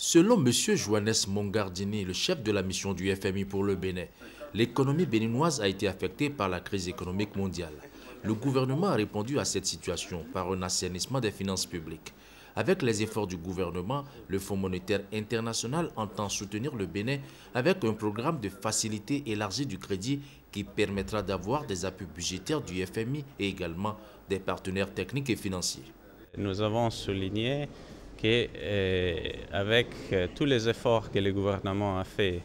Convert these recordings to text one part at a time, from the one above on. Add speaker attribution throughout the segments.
Speaker 1: Selon M. Johannes Mongardini, le chef de la mission du FMI pour le Bénin, l'économie béninoise a été affectée par la crise économique mondiale. Le gouvernement a répondu à cette situation par un assainissement des finances publiques. Avec les efforts du gouvernement, le Fonds monétaire international entend soutenir le Bénin avec un programme de facilité élargie du crédit qui permettra d'avoir des appuis budgétaires du FMI et également des partenaires techniques et financiers.
Speaker 2: Nous avons souligné qu'avec tous les efforts que le gouvernement a fait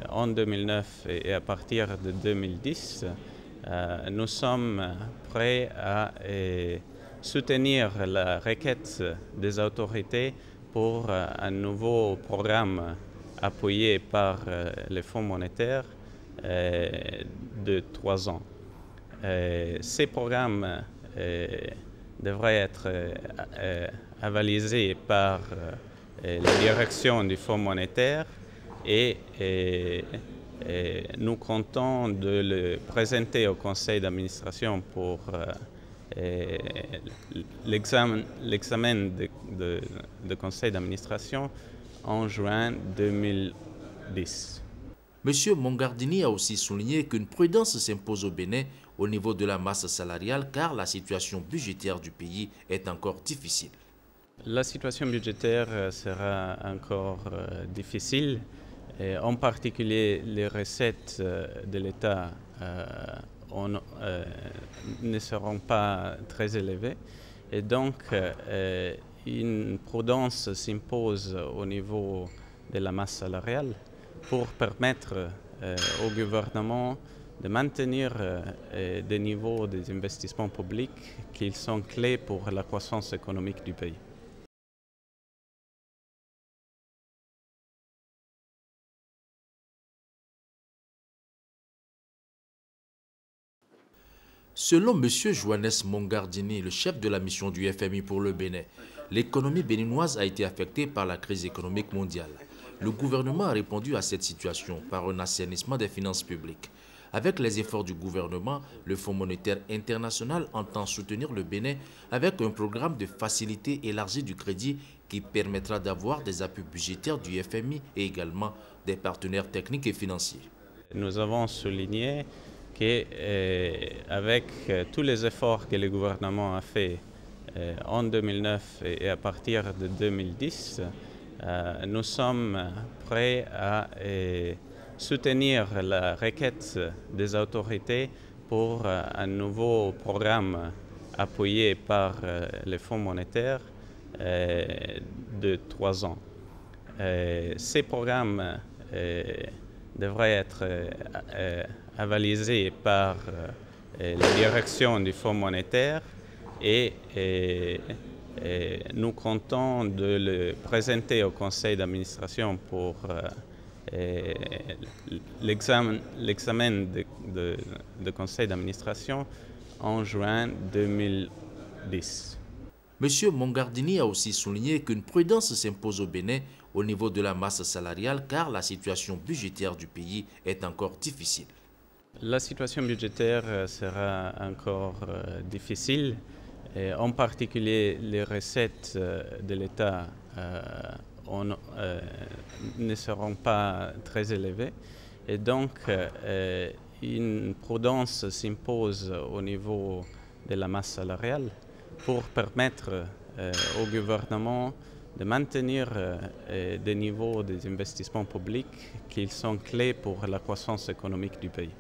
Speaker 2: en 2009 et à partir de 2010, nous sommes prêts à soutenir la requête des autorités pour un nouveau programme appuyé par le Fonds monétaire de 3 ans. Ces programmes devraient être avalisés par la direction du Fonds monétaire et nous comptons de le présenter au conseil d'administration pour l'examen de conseil d'administration en juin 2010.
Speaker 1: M. Mongardini a aussi souligné qu'une prudence s'impose au Bénin au niveau de la masse salariale car la situation budgétaire du pays est encore difficile.
Speaker 2: La situation budgétaire sera encore difficile, et en particulier les recettes de l'État ne seront pas très élevées et donc une prudence s'impose au niveau de la masse salariale pour permettre au gouvernement de maintenir des niveaux des investissements publics qui sont clés pour la croissance économique du pays.
Speaker 1: Selon M. Johannes Mongardini, le chef de la mission du FMI pour le Bénin, l'économie béninoise a été affectée par la crise économique mondiale. Le gouvernement a répondu à cette situation par un assainissement des finances publiques. Avec les efforts du gouvernement, le Fonds monétaire international entend soutenir le Bénin avec un programme de facilité élargie du crédit qui permettra d'avoir des appuis budgétaires du FMI et également des partenaires techniques et financiers.
Speaker 2: Nous avons souligné qu'avec tous les efforts que le gouvernement a fait en 2009 et à partir de 2010, nous sommes prêts à soutenir la requête des autorités pour un nouveau programme appuyé par le Fonds monétaire de 3 ans. Ces programmes devraient être avalisés par la direction du Fonds monétaire et nous comptons de le présenter au conseil d'administration pour l'examen de conseil d'administration en juin 2010.
Speaker 1: M. Mongardini a aussi souligné qu'une prudence s'impose au Bénin au niveau de la masse salariale car la situation budgétaire du pays est encore difficile.
Speaker 2: La situation budgétaire sera encore difficile, et en particulier les recettes de l'État ne seront pas très élevées et donc une prudence s'impose au niveau de la masse salariale pour permettre au gouvernement de maintenir des niveaux des investissements publics qui sont clés pour la croissance économique du pays.